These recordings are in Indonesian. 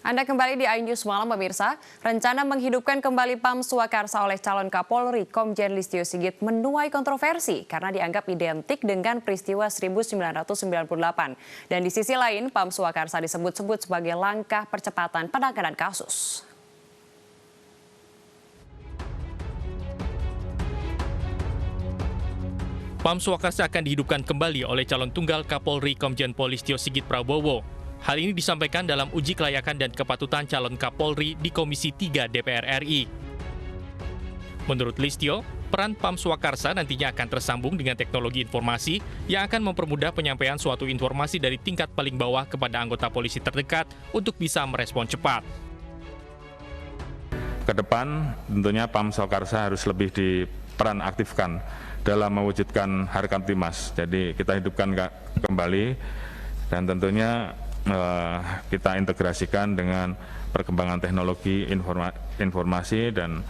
Anda kembali di iNews Malam, pemirsa. Rencana menghidupkan kembali PAM Swakarsa oleh calon Kapolri Komjen Listio Sigit menuai kontroversi karena dianggap identik dengan peristiwa 1998. Dan di sisi lain, PAM Swakarsa disebut-sebut sebagai langkah percepatan penanganan kasus. PAM Swakarsa akan dihidupkan kembali oleh calon tunggal Kapolri Komjen Pol Listio Sigit Prabowo. Hal ini disampaikan dalam uji kelayakan dan kepatutan calon Kapolri di Komisi 3 DPR RI. Menurut Listio, peran PAM Swakarsa nantinya akan tersambung dengan teknologi informasi yang akan mempermudah penyampaian suatu informasi dari tingkat paling bawah kepada anggota polisi terdekat untuk bisa merespon cepat. Ke depan tentunya PAM Swakarsa harus lebih diperan aktifkan dalam mewujudkan Harkamtimas. Jadi kita hidupkan kembali dan tentunya kita integrasikan dengan perkembangan teknologi informasi dan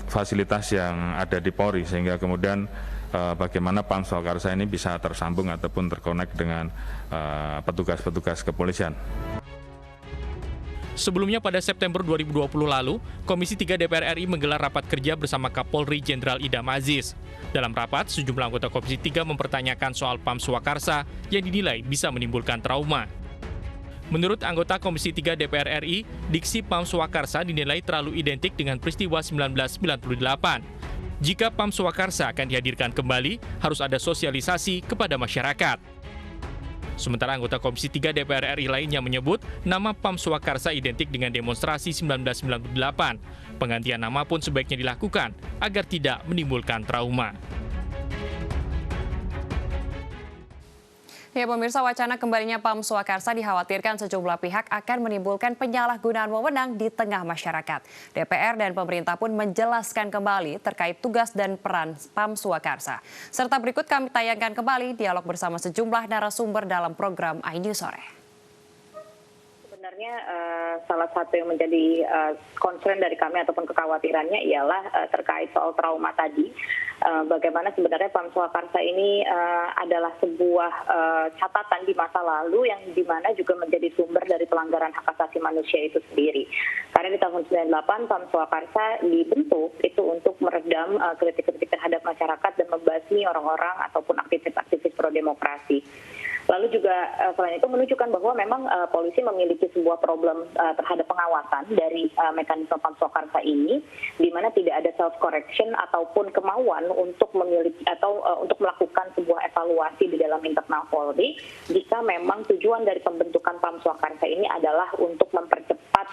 fasilitas yang ada di Polri, sehingga kemudian bagaimana PAM Swakarsa ini bisa tersambung ataupun terkonek dengan petugas-petugas kepolisian. Sebelumnya pada September 2020 lalu, Komisi 3 DPR RI menggelar rapat kerja bersama Kapolri Jenderal Idham Aziz. Dalam rapat, sejumlah anggota Komisi 3 mempertanyakan soal PAM Swakarsa yang dinilai bisa menimbulkan trauma. Menurut anggota Komisi 3 DPR RI, diksi PAM Swakarsa dinilai terlalu identik dengan peristiwa 1998. Jika PAM Swakarsa akan dihadirkan kembali, harus ada sosialisasi kepada masyarakat. Sementara anggota Komisi 3 DPR RI lainnya menyebut nama PAM Swakarsa identik dengan demonstrasi 1998. Penggantian nama pun sebaiknya dilakukan agar tidak menimbulkan trauma. Ya, pemirsa, wacana kembalinya PAM Swakarsa dikhawatirkan sejumlah pihak akan menimbulkan penyalahgunaan wewenang di tengah masyarakat. DPR dan pemerintah pun menjelaskan kembali terkait tugas dan peran PAM Swakarsa. Serta berikut kami tayangkan kembali dialog bersama sejumlah narasumber dalam program iNews Sore. Sebenarnya salah satu yang menjadi concern dari kami ataupun kekhawatirannya ialah terkait soal trauma tadi. Bagaimana sebenarnya PAM Swakarsa ini adalah sebuah catatan di masa lalu yang dimana juga menjadi sumber dari pelanggaran hak asasi manusia itu sendiri. Karena di tahun 98 PAM Swakarsa dibentuk itu untuk meredam kritik-kritik terhadap masyarakat dan membasmi orang-orang ataupun aktivis-aktivis pro-demokrasi. Lalu juga selain itu menunjukkan bahwa memang polisi memiliki sebuah problem terhadap pengawasan dari mekanisme PAM Swakarsa ini, di mana tidak ada self correction ataupun kemauan untuk memiliki atau untuk melakukan sebuah evaluasi di dalam internal Polri. Jika memang tujuan dari pembentukan PAM Swakarsa ini adalah untuk mempercepat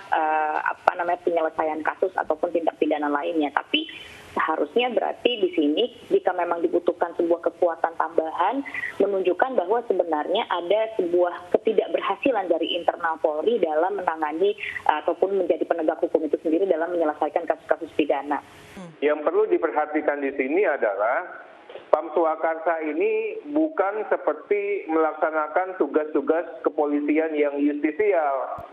penyelesaian kasus ataupun tindak pidana lainnya, tapi seharusnya berarti di sini jika memang dibutuhkan sebuah kekuatan tambahan menunjukkan bahwa sebenarnya ada sebuah ketidakberhasilan dari internal Polri dalam menangani ataupun menjadi penegak hukum itu sendiri dalam menyelesaikan kasus-kasus pidana. Yang perlu diperhatikan di sini adalah PAM Swakarsa ini bukan seperti melaksanakan tugas-tugas kepolisian yang justisial.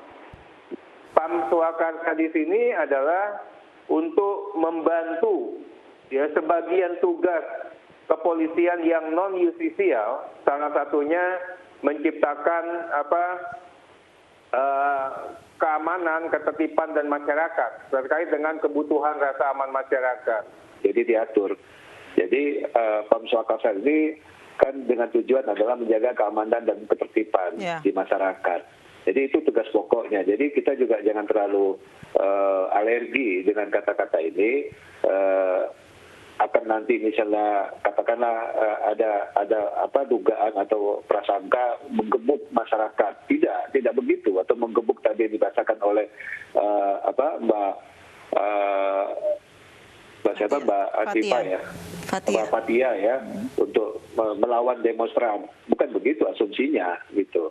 PAM Swakarsa di sini adalah untuk membantu ya sebagian tugas kepolisian yang non justisial, salah satunya menciptakan keamanan, ketertiban dan masyarakat terkait dengan kebutuhan rasa aman masyarakat. Jadi diatur. Jadi PAM Swakarsa ini kan dengan tujuan adalah menjaga keamanan dan ketertiban di masyarakat. Jadi itu tugas pokoknya. Jadi kita juga jangan terlalu alergi dengan kata-kata ini. Akan nanti misalnya katakanlah ada dugaan atau prasangka menggebuk masyarakat. Tidak begitu, atau menggebuk tadi yang dibacakan oleh Mbak Atifa ya. Mbak Fathia ya, untuk melawan demonstran. Bukan begitu asumsinya gitu.